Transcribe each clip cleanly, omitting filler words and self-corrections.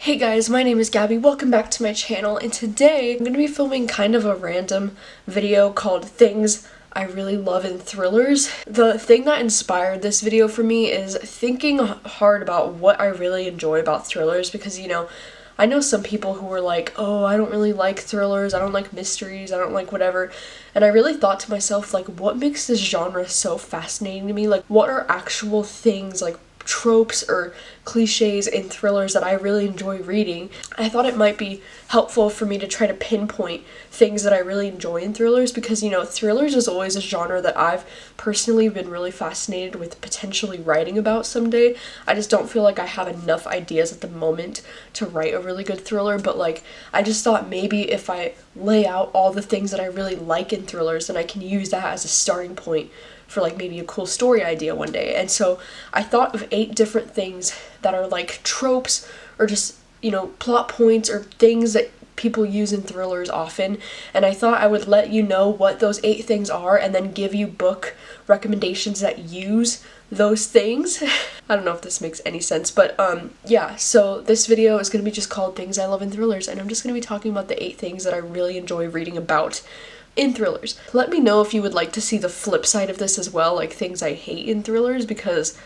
Hey guys, my name is Gabby, welcome back to my channel, and today I'm going to be filming kind of a random video called Things I Really Love in Thrillers. The thing that inspired this video for me is thinking hard about what I really enjoy about thrillers because, I know some people who were like, oh, I don't really like thrillers, I don't like mysteries, I don't like whatever, and I really thought to myself, like, what makes this genre so fascinating to me? Like, what are actual things, like, tropes or cliches in thrillers that I really enjoy reading? I thought it might be helpful for me to try to pinpoint things that I really enjoy in thrillers because, thrillers is always a genre that I've personally been really fascinated with potentially writing about someday. I just don't feel like I have enough ideas at the moment to write a really good thriller, but I just thought maybe if I lay out all the things that I really like in thrillers, then I can use that as a starting point for maybe a cool story idea one day. And so I thought of 8 different things that are like tropes or just, plot points or things that people use in thrillers often, and I thought I would let you know what those 8 things are and then give you book recommendations that use those things. I don't know if this makes any sense, but yeah, so this video is going to be just called Things I Love in Thrillers, and I'm just going to be talking about the 8 things that I really enjoy reading about in thrillers. Let me know if you would like to see the flip side of this as well, like things I hate in thrillers, because,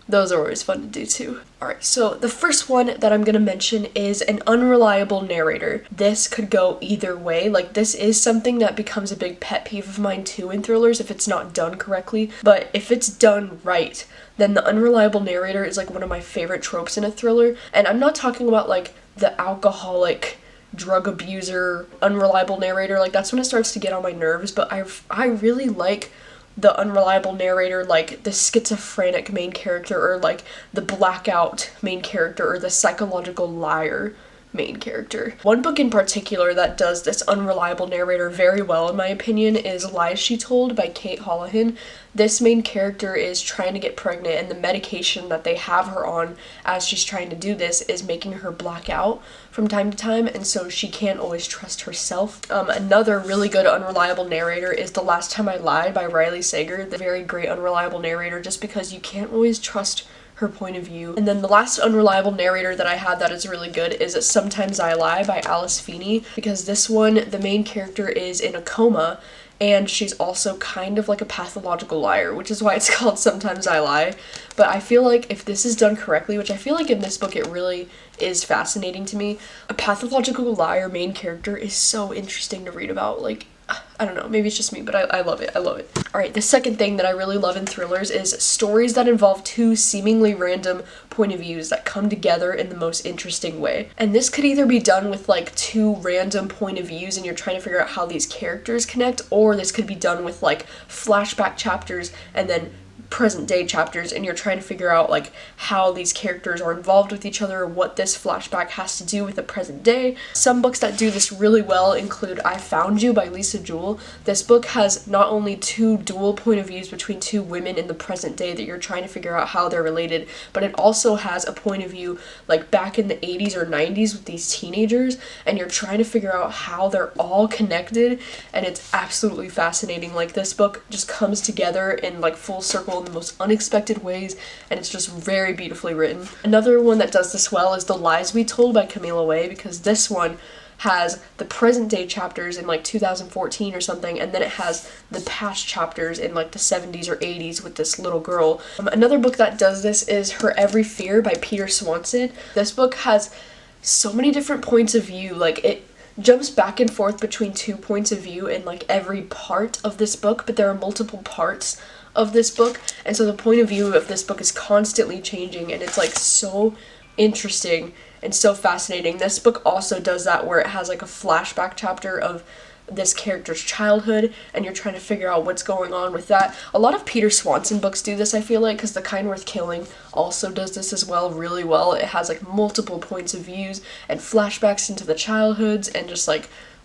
those are always fun to do too. Alright, so the first one that I'm gonna mention is an unreliable narrator. This could go either way. This is something that becomes a big pet peeve of mine too in thrillers if it's not done correctly, but if it's done right, then the unreliable narrator is one of my favorite tropes in a thriller. And I'm not talking about the alcoholic drug abuser unreliable narrator. That's when it starts to get on my nerves, but I really like the unreliable narrator, the schizophrenic main character, or the blackout main character, or the psychological liar main character. One book in particular that does this unreliable narrator very well, in my opinion, is Lies She Told by Kate Houlihan. This main character is trying to get pregnant, and the medication that they have her on as she's trying to do this is making her black out from time to time, and so she can't always trust herself. Another really good unreliable narrator is The Last Time I Lied by Riley Sager, the very great unreliable narrator, just because you can't always trust her point of view. And then the last unreliable narrator that I had that is really good is Sometimes I Lie by Alice Feeney, because this one, the main character is in a coma, and she's also kind of like a pathological liar, which is why it's called Sometimes I Lie. But I feel like if this is done correctly, which I feel like in this book it really is fascinating to me, a pathological liar main character is so interesting to read about. I don't know, maybe it's just me, but I love it. I love it. Alright, the second thing that I really love in thrillers is stories that involve 2 seemingly random point of views that come together in the most interesting way. And this could either be done with 2 random point of views and you're trying to figure out how these characters connect, or this could be done with flashback chapters and then present day chapters, and you're trying to figure out how these characters are involved with each other, or what this flashback has to do with the present day. Some books that do this really well include I Found You by Lisa Jewell. This book has not only 2 dual point of views between 2 women in the present day that you're trying to figure out how they're related, but it also has a point of view back in the 80s or 90s with these teenagers, and you're trying to figure out how they're all connected, and it's absolutely fascinating. This book just comes together in full circle in the most unexpected ways, and it's just very beautifully written. Another one that does this well is The Lies We Told by Camila Way, because this one has the present day chapters in 2014 or something, and then it has the past chapters in the 70s or 80s with this little girl. Another book that does this is Her Every Fear by Peter Swanson. This book has so many different points of view. It jumps back and forth between 2 points of view in every part of this book, but there are multiple parts of this book, and so the point of view of this book is constantly changing, and it's so interesting and so fascinating. This book also does that, where it has a flashback chapter of this character's childhood, and you're trying to figure out what's going on with that. A lot of Peter Swanson books do this, I feel like, because The Kind Worth Killing also does this as well, really well. It has multiple points of views and flashbacks into the childhoods, and just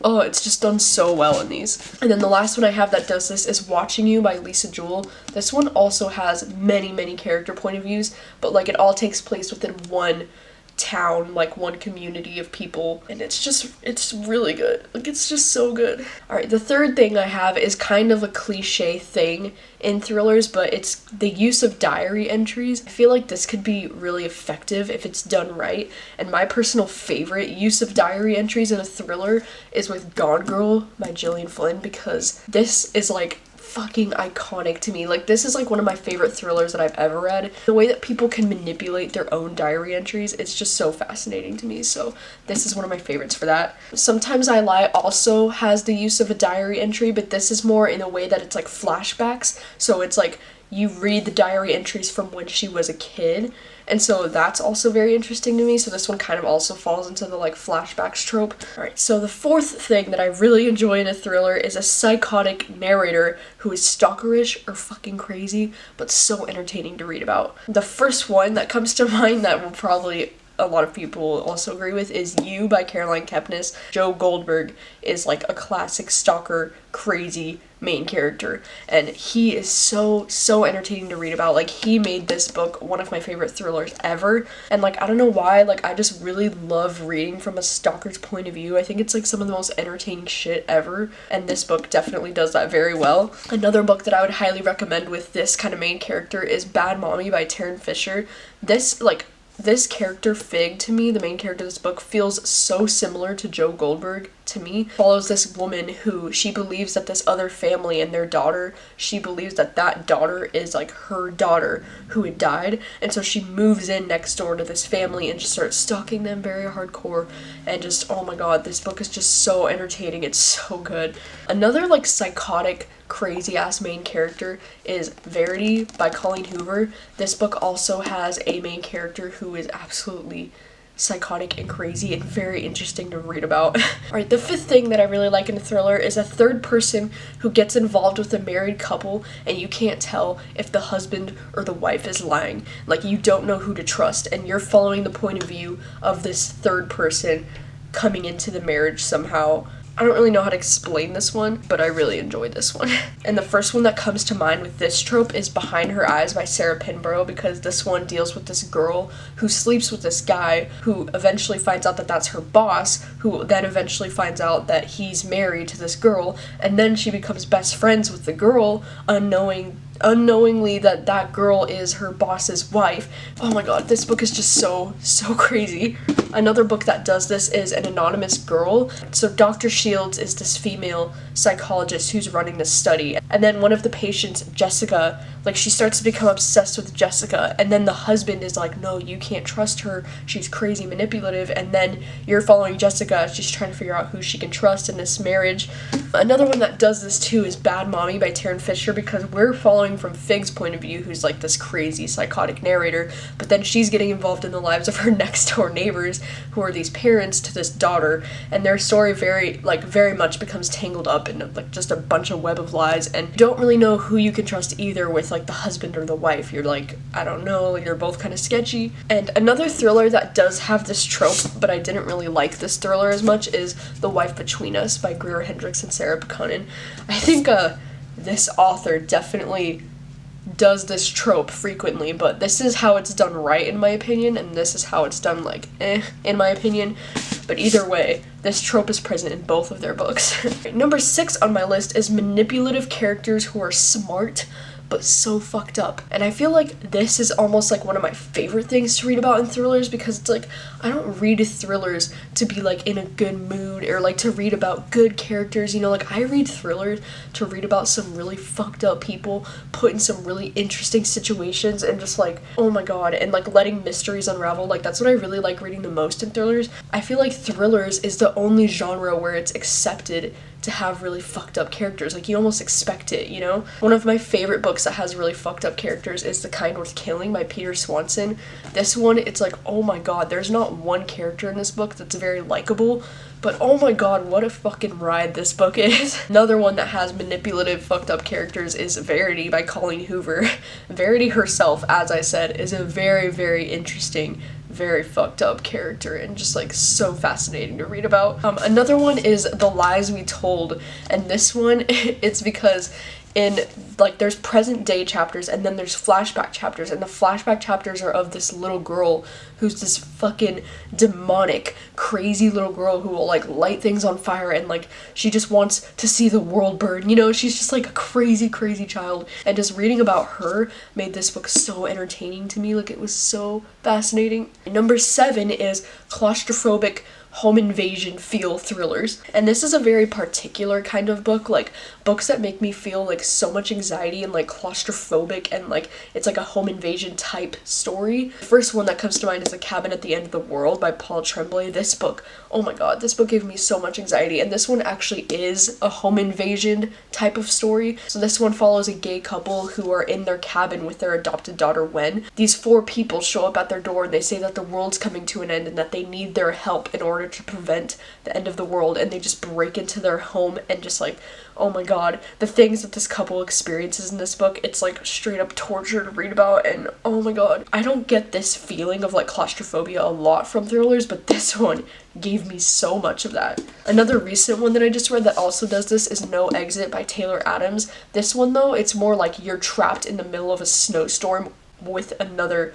oh, it's just done so well in these. And then the last one I have that does this is Watching You by Lisa Jewell. This one also has many, many character point of views, but it all takes place within one town, like one community of people, and it's really good. Like, it's just so good. Alright, the third thing I have is kind of a cliche thing in thrillers, but it's the use of diary entries. I feel like this could be really effective if it's done right, and my personal favorite use of diary entries in a thriller is with Gone Girl by Gillian Flynn, because this is like fucking iconic to me. Like, this is like one of my favorite thrillers that I've ever read. The way that people can manipulate their own diary entries, it's just so fascinating to me. So this is one of my favorites for that. Sometimes I Lie also has the use of a diary entry, but this is more in a way that it's like flashbacks. So it's like you read the diary entries from when she was a kid, and so that's also very interesting to me. So this one kind of also falls into the like flashbacks trope. Alright, so the fourth thing that I really enjoy in a thriller is a psychotic narrator who is stalkerish or fucking crazy, but so entertaining to read about. The first one that comes to mind that will probably a lot of people also agree with is You by Caroline Kepnes. Joe Goldberg is like a classic stalker, crazy main character, and he is so entertaining to read about. Like, he made this book one of my favorite thrillers ever, and like, I don't know why, like, I just really love reading from a stalker's point of view. I think it's like some of the most entertaining shit ever, and this book definitely does that very well. Another book that I would highly recommend with this kind of main character is Bad Mommy by Taryn Fisher. This character, Fig, to me, the main character of this book, feels so similar to Joe Goldberg to me. Follows this woman who she believes that this other family and their daughter, she believes that that daughter is like her daughter who had died, and so she moves in next door to this family and just starts stalking them very hardcore, and just, oh my god, this book is just so entertaining. It's so good. Another like psychotic, crazy ass main character is Verity by Colleen Hoover. This book also has a main character who is absolutely psychotic and crazy and very interesting to read about. Alright, the fifth thing that I really like in a thriller is a third person who gets involved with a married couple and you can't tell if the husband or the wife is lying. Like, you don't know who to trust, and you're following the point of view of this third person coming into the marriage somehow. I don't really know how to explain this one, but I really enjoyed this one. And the first one that comes to mind with this trope is Behind Her Eyes by Sarah Pinborough, because this one deals with this girl who sleeps with this guy who eventually finds out that that's her boss, who then eventually finds out that he's married to this girl, and then she becomes best friends with the girl, unknowingly that that girl is her boss's wife. Oh my god, this book is just so crazy. Another book that does this is An Anonymous Girl. So Dr. Shields is this female psychologist who's running this study, and then one of the patients, Jessica, like, she starts to become obsessed with Jessica, and then the husband is like, no, you can't trust her, she's crazy manipulative, and then you're following Jessica as she's trying to figure out who she can trust in this marriage. Another one that does this too is Bad Mommy by Taryn Fisher, because we're following from Fig's point of view, who's like this crazy psychotic narrator, but then she's getting involved in the lives of her next door neighbors, who are these parents to this daughter, and their story very much becomes tangled up in like just a bunch of web of lies, and you don't really know who you can trust either with like the husband or the wife. You're like, I don't know, like, they're both kind of sketchy. And another thriller that does have this trope, but I didn't really like this thriller as much, is The Wife Between Us by Greer Hendricks and Sarah Buchanan. I think this author definitely does this trope frequently, but this is how it's done right in my opinion, and this is how it's done like in my opinion. But either way, this trope is present in both of their books. Number 6 on my list is manipulative characters who are smart but so fucked up. And I feel like this is almost like one of my favorite things to read about in thrillers, because it's like, I don't read thrillers to be like in a good mood or like to read about good characters, you know, like I read thrillers to read about some really fucked up people put in some really interesting situations and just like, oh my god, and like letting mysteries unravel. Like, that's what I really like reading the most in thrillers. I feel like thrillers is the only genre where it's accepted to have really fucked up characters. Like, you almost expect it, you know? One of my favorite books that has really fucked up characters is The Kind Worth Killing by Peter Swanson. This one, it's like, oh my god, there's not one character in this book that's very likable, but oh my god, what a fucking ride this book is. Another one that has manipulative, fucked up characters is Verity by Colleen Hoover. Verity herself, as I said, is a very interesting, very fucked up character, and just like so fascinating to read about. Another one is The Lies We Told, and this one, it's because in, like, there's present day chapters and then there's flashback chapters, and the flashback chapters are of this little girl who's this fucking demonic, crazy little girl who will, like, light things on fire, and, like, she just wants to see the world burn, you know? She's just, like, a crazy, crazy child, and just reading about her made this book so entertaining to me. Like, it was so fascinating. Number 7 is claustrophobic home invasion feel thrillers, and this is a very particular kind of book, like books that make me feel like so much anxiety and like claustrophobic, and like it's like a home invasion type story. The first one that comes to mind is A Cabin at the End of the World by Paul Tremblay. This book, oh my god, this book gave me so much anxiety, and this one actually is a home invasion type of story. So this one follows a gay couple who are in their cabin with their adopted daughter Wen. These 4 people show up at their door and they say that the world's coming to an end and that they need their help in order to prevent the end of the world, and they just break into their home, and just like, oh my god, the things that this couple experiences in this book, it's like straight up torture to read about, and oh my god. I don't get this feeling of like claustrophobia a lot from thrillers, but this one gave me so much of that. Another recent one that I just read that also does this is No Exit by Taylor Adams. This one though, it's more like you're trapped in the middle of a snowstorm with another,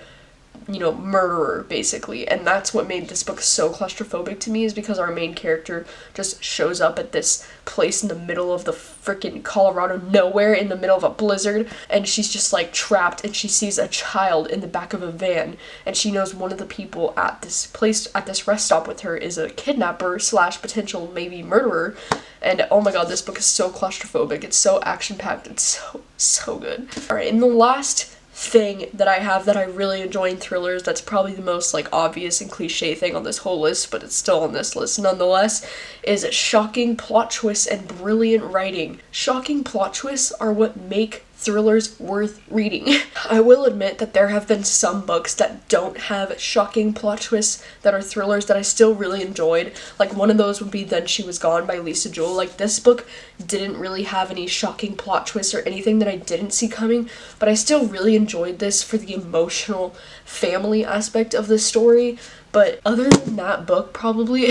you know, murderer basically, and that's what made this book so claustrophobic to me, is because our main character just shows up at this place in the middle of the freaking Colorado nowhere, in the middle of a blizzard, and she's just like trapped, and she sees a child in the back of a van, and she knows one of the people at this place, at this rest stop with her, is a kidnapper slash potential maybe murderer. And oh my god, this book is so claustrophobic, it's so action-packed, it's so good. Alright, and the last thing that I have that I really enjoy in thrillers, that's probably the most like obvious and cliche thing on this whole list, but it's still on this list nonetheless, is shocking plot twists and brilliant writing. Shocking plot twists are what make thrillers worth reading. I will admit that there have been some books that don't have shocking plot twists that are thrillers that I still really enjoyed. Like one of those would be Then She Was Gone by Lisa Joel. Like this book didn't really have any shocking plot twists or anything that I didn't see coming, but I still really enjoyed this for the emotional family aspect of the story. But other than that book, probably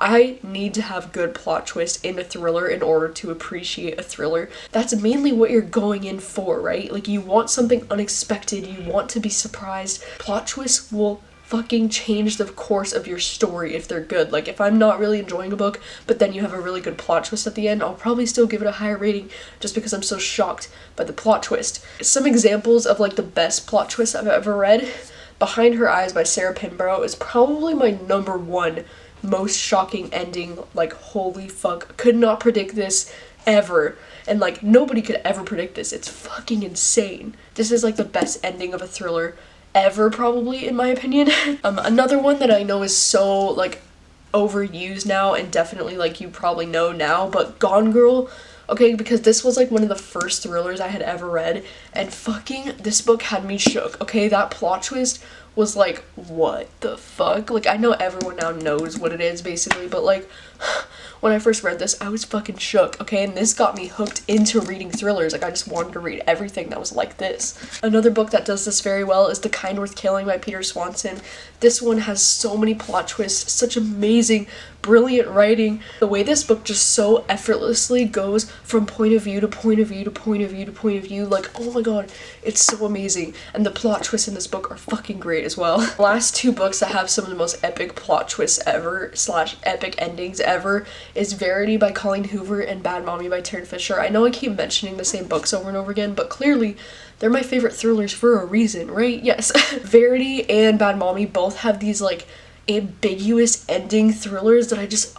I need to have good plot twists in a thriller in order to appreciate a thriller. That's mainly what you're going in for, right? Like you want something unexpected, you want to be surprised. Plot twists will fucking change the course of your story if they're good. Like if I'm not really enjoying a book, but then you have a really good plot twist at the end, I'll probably still give it a higher rating just because I'm so shocked by the plot twist. Some examples of like the best plot twists I've ever read. Behind Her Eyes by Sarah Pinborough is probably my number 1 most shocking ending. Like holy fuck, could not predict this ever, and like nobody could ever predict this. It's fucking insane. This is like the best ending of a thriller ever, probably, in my opinion. Another one that I know is so like overused now, and definitely like you probably know now, but Gone Girl. Okay, because this was like one of the first thrillers I had ever read, and fucking this book had me shook. Okay, that plot twist was like, what the fuck? Like, I know everyone now knows what it is, basically, but like, when I first read this, I was fucking shook, okay? And this got me hooked into reading thrillers. Like, I just wanted to read everything that was like this. Another book that does this very well is The Kind Worth Killing by Peter Swanson. This one has so many plot twists, such amazing, brilliant writing. The way this book just so effortlessly goes from point of view to point of view to point of view to point of view, like, oh my god, it's so amazing. And the plot twists in this book are fucking great as well. The last 2 books that have some of the most epic plot twists ever slash epic endings ever is Verity by Colleen Hoover and Bad Mommy by Taryn Fisher. I know I keep mentioning the same books over and over again, but clearly they're my favorite thrillers for a reason, right? Yes. Verity and Bad Mommy both have these like ambiguous ending thrillers that I just,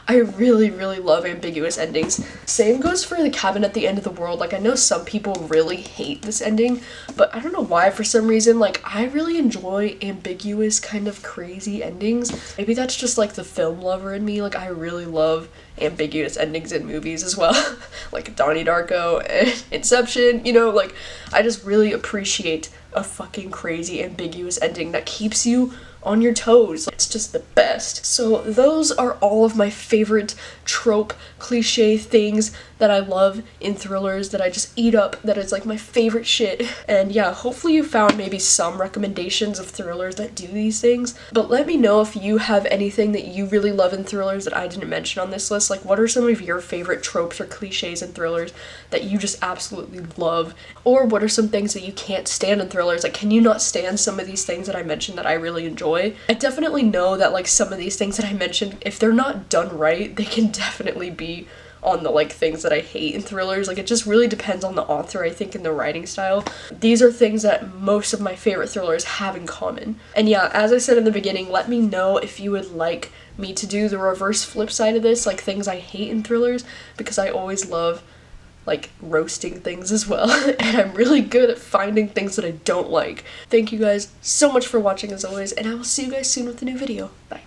I really, really love ambiguous endings. Same goes for The Cabin at the End of the World. Like, I know some people really hate this ending, but I don't know why, for some reason, like, I really enjoy ambiguous, kind of crazy endings. Maybe that's just, like, the film lover in me. Like, I really love ambiguous endings in movies as well. Like, Donnie Darko and Inception, you know, like, I just really appreciate a fucking crazy, ambiguous ending that keeps you on your toes. It's just the best. So those are all of my favorite trope, cliche things that I love in thrillers, that I just eat up, that is like my favorite shit. And yeah, hopefully you found maybe some recommendations of thrillers that do these things. But let me know if you have anything that you really love in thrillers that I didn't mention on this list. Like, what are some of your favorite tropes or cliches in thrillers that you just absolutely love? Or what are some things that you can't stand in thrillers? Like, can you not stand some of these things that I mentioned that I really enjoy? I definitely know that like some of these things that I mentioned, if they're not done right, they can definitely be on the like things that I hate in thrillers. Like, it just really depends on the author, I think, and the writing style. These are things that most of my favorite thrillers have in common. And yeah, as I said in the beginning, let me know if you would like me to do the reverse flip side of this, like things I hate in thrillers, because I always love like roasting things as well. And I'm really good at finding things that I don't like. Thank you guys so much for watching as always, and I will see you guys soon with a new video. Bye.